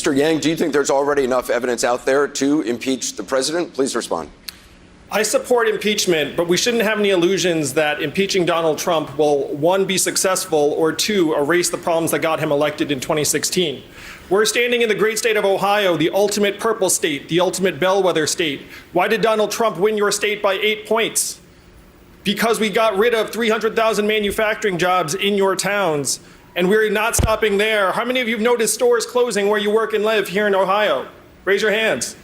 Mr. Yang, do you think there's already enough evidence out there to impeach the president? Please respond. I support impeachment, but we shouldn't have any illusions that impeaching Donald Trump will, one, be successful, or two, erase the problems that got him elected in 2016. We're standing in the great state of Ohio, the ultimate purple state, the ultimate bellwether state. Why did Donald Trump win your state by 8 points? Because we got rid of 300,000 manufacturing jobs in your towns, and we're not stopping there. How many of you have noticed stores closing where you work and live here in Ohio? Raise your hands.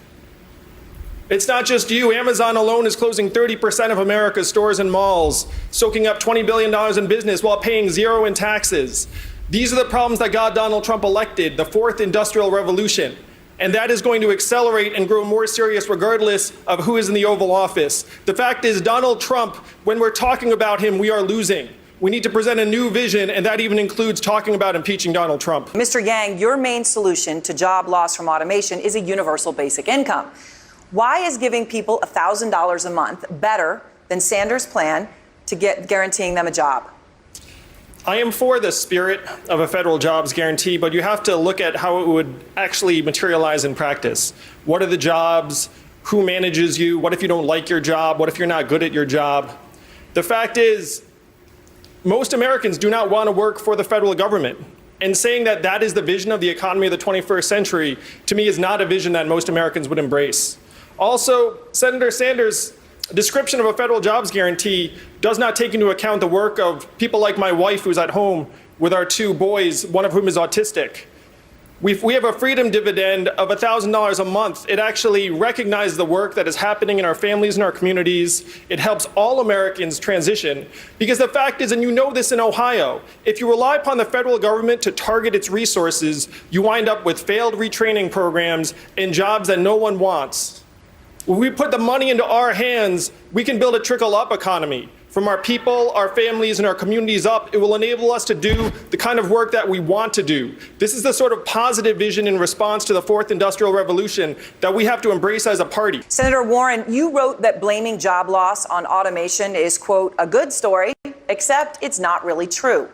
It's not just you. Amazon alone is closing 30% of America's stores and malls, soaking up $20 billion in business while paying zero in taxes. These are the problems that got Donald Trump elected, the fourth industrial revolution. And that is going to accelerate and grow more serious regardless of who is in the Oval Office. The fact is, Donald Trump, when we're talking about him, we are losing. We need to present a new vision, and that even includes talking about impeaching Donald Trump. Mr. Yang, your main solution to job loss from automation is a universal basic income. Why is giving people $1,000 a month better than Sanders' plan to guaranteeing them a job? I am for the spirit of a federal jobs guarantee, but you have to look at how it would actually materialize in practice. What are the jobs? Who manages you? What if you don't like your job? What if you're not good at your job? The fact is, most Americans do not want to work for the federal government. And saying that that is the vision of the economy of the 21st century, to me, is not a vision that most Americans would embrace. Also, Senator Sanders' description of a federal jobs guarantee does not take into account the work of people like my wife, who's at home with our 2 boys, one of whom is autistic. We have a freedom dividend of $1,000 a month. It actually recognizes the work that is happening in our families and our communities. It helps all Americans transition. Because the fact is, and you know this in Ohio, if you rely upon the federal government to target its resources, you wind up with failed retraining programs and jobs that no one wants. When we put the money into our hands, we can build a trickle-up economy. From our people, our families, and our communities up, it will enable us to do the kind of work that we want to do. This is the sort of positive vision in response to the fourth industrial revolution that we have to embrace as a party. Senator Warren, you wrote that blaming job loss on automation is, quote, a good story, except it's not really true.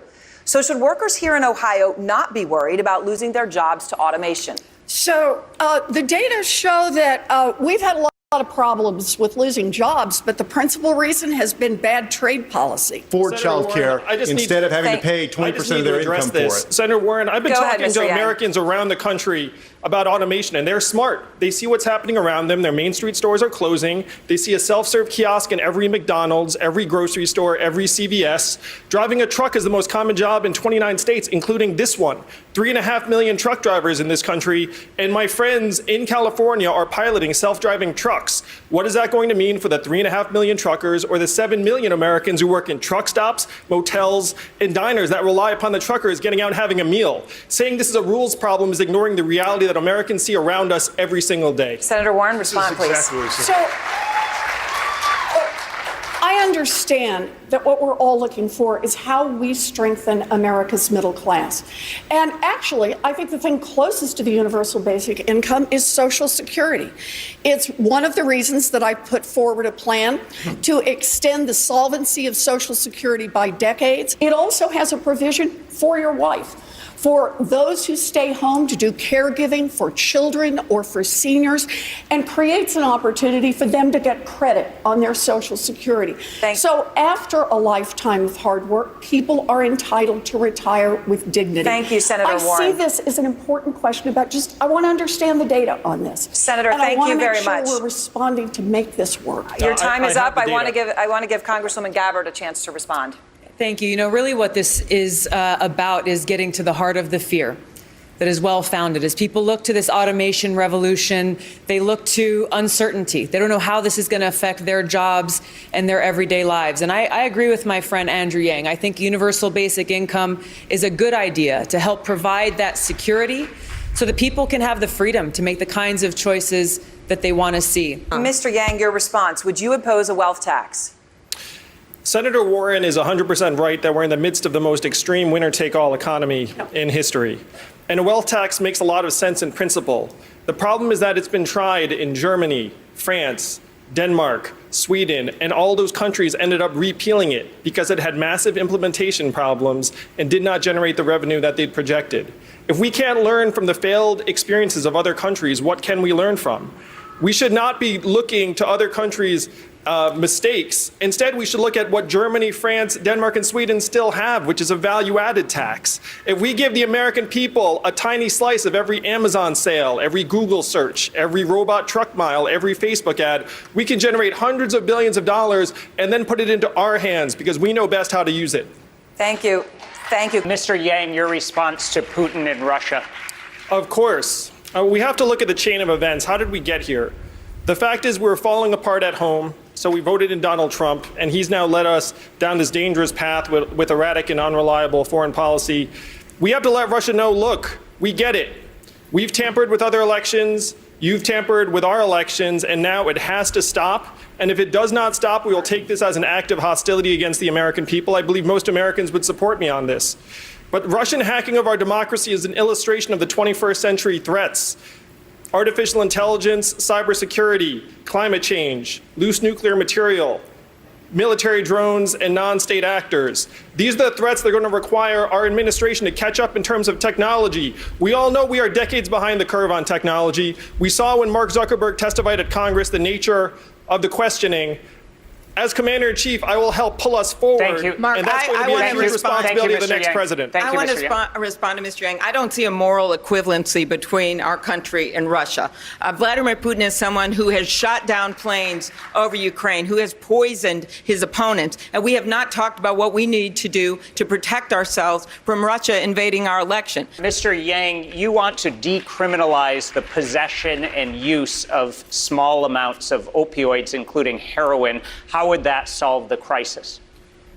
So should workers here in Ohio not be worried about losing their jobs to automation? So the data show that we've had a lot of problems with losing jobs, but the principal reason has been bad trade policy. For child care, instead of having to pay 20% of their income for it. Senator Warren, I've been talking to Americans around the country about automation, and they're smart. They see what's happening around them. Their Main Street stores are closing. They see a self-serve kiosk in every McDonald's, every grocery store, every CVS. Driving a truck is the most common job in 29 states, including this one. 3.5 million truck drivers in this country, and my friends in California are piloting self-driving trucks. What is that going to mean for the 3.5 million truckers or the 7 million Americans who work in truck stops, motels, and diners that rely upon the truckers getting out and having a meal? Saying this is a rules problem is ignoring the reality that Americans see around us every single day. Senator Warren, respond, please. So I understand that what we're all looking for is how we strengthen America's middle class. And actually, I think the thing closest to the universal basic income is Social Security. It's one of the reasons that I put forward a plan to extend the solvency of Social Security by decades. It also has a provision for your wife, for those who stay home to do caregiving for children or for seniors, and creates an opportunity for them to get credit on their Social Security. So after a lifetime of hard work, people are entitled to retire with dignity. Thank you, Senator Warren. I see this as an important question about I want to understand the data on this. Senator, thank you very much. I want to make sure we're responding to make this work. Your time is up. I want to give Congresswoman Gabbard a chance to respond. Thank you. You know, really what this is about is getting to the heart of the fear that is well-founded. As people look to this automation revolution, they look to uncertainty. They don't know how this is going to affect their jobs and their everyday lives. And I agree with my friend Andrew Yang. I think universal basic income is a good idea to help provide that security so that people can have the freedom to make the kinds of choices that they want to see. Mr. Yang, your response. Would you oppose a wealth tax? Senator Warren is 100% right that we're in the midst of the most extreme winner-take-all economy in history. And a wealth tax makes a lot of sense in principle. The problem is that it's been tried in Germany, France, Denmark, Sweden, and all those countries ended up repealing it because it had massive implementation problems and did not generate the revenue that they'd projected. If we can't learn from the failed experiences of other countries, what can we learn from? We should not be looking to other countries' mistakes. Instead, we should look at what Germany, France, Denmark, and Sweden still have, which is a value-added tax. If we give the American people a tiny slice of every Amazon sale, every Google search, every robot truck mile, every Facebook ad, we can generate hundreds of billions of dollars and then put it into our hands because we know best how to use it. Thank you. Thank you. Mr. Yang, your response to Putin and Russia. Of course. We have to look at the chain of events. How did we get here? The fact is we're falling apart at home, so we voted in Donald Trump, and he's now led us down this dangerous path with erratic and unreliable foreign policy. We have to let Russia know, look, we get it. We've tampered with other elections, you've tampered with our elections, and now it has to stop. And if it does not stop, we will take this as an act of hostility against the American people. I believe most Americans would support me on this. But Russian hacking of our democracy is an illustration of the 21st century threats. Artificial intelligence, cybersecurity, climate change, loose nuclear material, military drones, and non-state actors. These are the threats that are going to require our administration to catch up in terms of technology. We all know we are decades behind the curve on technology. We saw when Mark Zuckerberg testified at Congress the nature of the questioning. As Commander-in-Chief, I will help pull us forward. Thank you. Mark, and that's going to be a huge responsibility of the next Yang. president. Thank I you, want Mr. Yang. to respond to Mr. Yang. I don't see a moral equivalency between our country and Russia. Vladimir Putin is someone who has shot down planes over Ukraine, who has poisoned his opponents, and we have not talked about what we need to do to protect ourselves from Russia invading our election. Mr. Yang, you want to decriminalize the possession and use of small amounts of opioids, including heroin. How would that solve the crisis?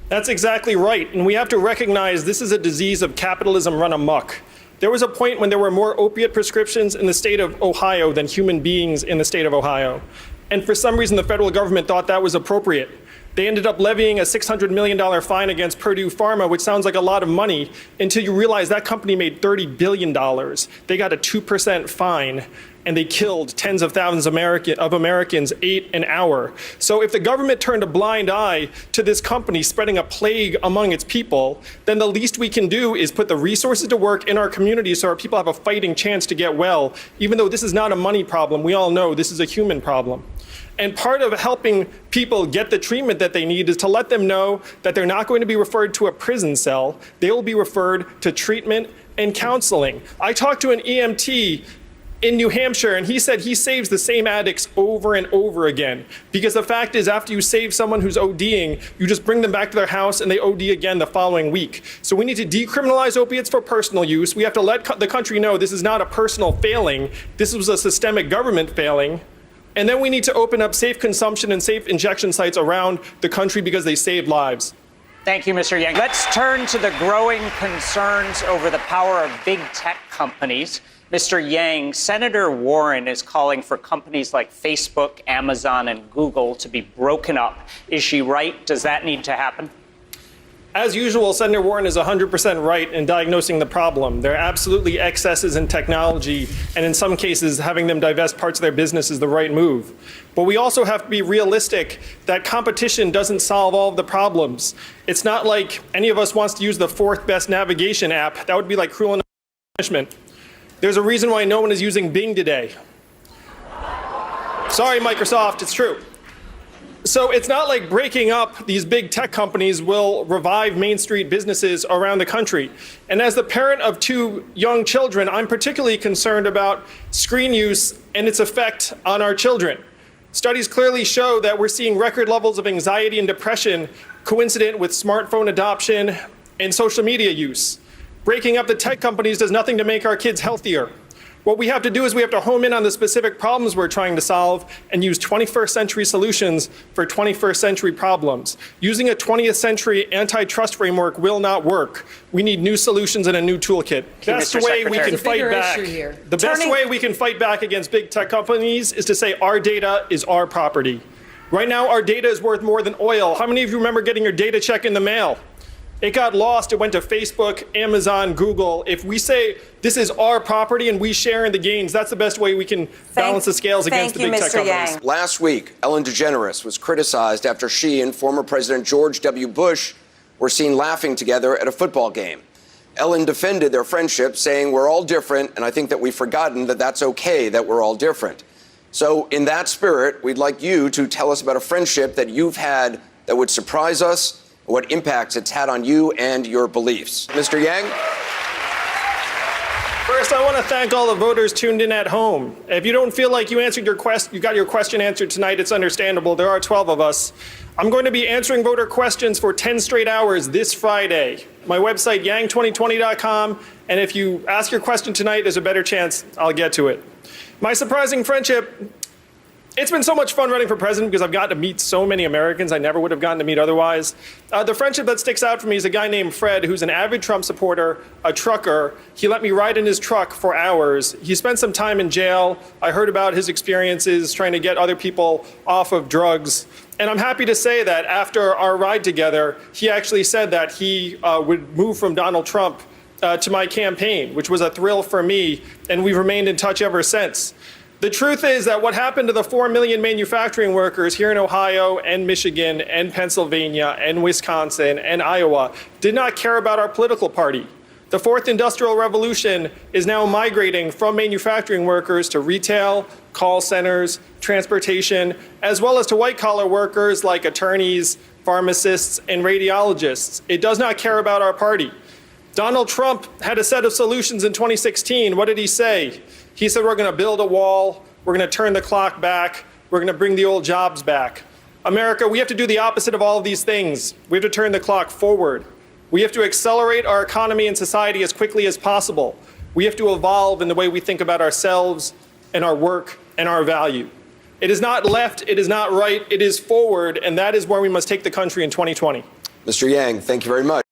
That's exactly right. And we have to recognize this is a disease of capitalism run amok. There was a point when there were more opiate prescriptions in the state of Ohio than human beings in the state of Ohio. And for some reason, the federal government thought that was appropriate. They ended up levying a $600 million fine against Purdue Pharma, which sounds like a lot of money, until you realize that company made $30 billion. They got a 2% fine, and they killed tens of thousands of Americans 8 an hour. So if the government turned a blind eye to this company spreading a plague among its people, then the least we can do is put the resources to work in our communities so our people have a fighting chance to get well. Even though this is not a money problem, we all know this is a human problem. And part of helping people get the treatment that they need is to let them know that they're not going to be referred to a prison cell. They will be referred to treatment and counseling. I talked to an EMT in New Hampshire, and he said he saves the same addicts over and over again. Because the fact is, after you save someone who's ODing, you just bring them back to their house and they OD again the following week. So we need to decriminalize opiates for personal use. We have to let the country know this is not a personal failing. This was a systemic government failing. And then we need to open up safe consumption and safe injection sites around the country because they save lives. Thank you, Mr. Yang. Let's turn to the growing concerns over the power of big tech companies. Mr. Yang, Senator Warren is calling for companies like Facebook, Amazon, and Google to be broken up. Is she right? Does that need to happen? As usual, Senator Warren is 100% right in diagnosing the problem. There are absolutely excesses in technology, and in some cases, having them divest parts of their business is the right move. But we also have to be realistic that competition doesn't solve all of the problems. It's not like any of us wants to use the fourth best navigation app. That would be like cruel punishment. There's a reason why no one is using Bing today. Sorry, Microsoft, it's true. So it's not like breaking up these big tech companies will revive Main Street businesses around the country. And as the parent of 2 young children, I'm particularly concerned about screen use and its effect on our children. Studies clearly show that we're seeing record levels of anxiety and depression coincident with smartphone adoption and social media use. Breaking up the tech companies does nothing to make our kids healthier. What we have to do is we have to home in on the specific problems we're trying to solve and use 21st century solutions for 21st century problems. Using a 20th century antitrust framework will not work. We need new solutions and a new toolkit. That's the way we can fight back. The best way we can fight back against big tech companies is to say our data is our property. Right now, our data is worth more than oil. How many of you remember getting your data check in the mail? It got lost. It went to Facebook, Amazon, Google. If we say this is our property and we share in the gains, that's the best way we can balance the scales against the big tech companies. Yang. Last week, Ellen DeGeneres was criticized after she and former President George W. Bush were seen laughing together at a football game. Ellen defended their friendship, saying we're all different, and I think that we've forgotten that that's okay, that we're all different. So in that spirit, we'd like you to tell us about a friendship that you've had that would surprise us, what impacts it's had on you and your beliefs. Mr. Yang? First, I want to thank all the voters tuned in at home. If you don't feel like you answered you got your question answered tonight, it's understandable. There are 12 of us. I'm going to be answering voter questions for 10 straight hours this Friday. My website, yang2020.com, and if you ask your question tonight, there's a better chance I'll get to it. My surprising friendship, it's been so much fun running for president because I've gotten to meet so many Americans I never would have gotten to meet otherwise. The friendship that sticks out for me is a guy named Fred, who's an avid Trump supporter, a trucker. He let me ride in his truck for hours. He spent some time in jail. I heard about his experiences trying to get other people off of drugs. And I'm happy to say that after our ride together, he actually said that he would move from Donald Trump to my campaign, which was a thrill for me, and we've remained in touch ever since. The truth is that what happened to the 4 million manufacturing workers here in Ohio and Michigan and Pennsylvania and Wisconsin and Iowa did not care about our political party. The fourth industrial revolution is now migrating from manufacturing workers to retail, call centers, transportation, as well as to white-collar workers like attorneys, pharmacists, and radiologists. It does not care about our party. Donald Trump had a set of solutions in 2016. What did he say? He said, we're going to build a wall, we're going to turn the clock back, we're going to bring the old jobs back. America, we have to do the opposite of all of these things. We have to turn the clock forward. We have to accelerate our economy and society as quickly as possible. We have to evolve in the way we think about ourselves and our work and our value. It is not left, it is not right, it is forward, and that is where we must take the country in 2020. Mr. Yang, thank you very much.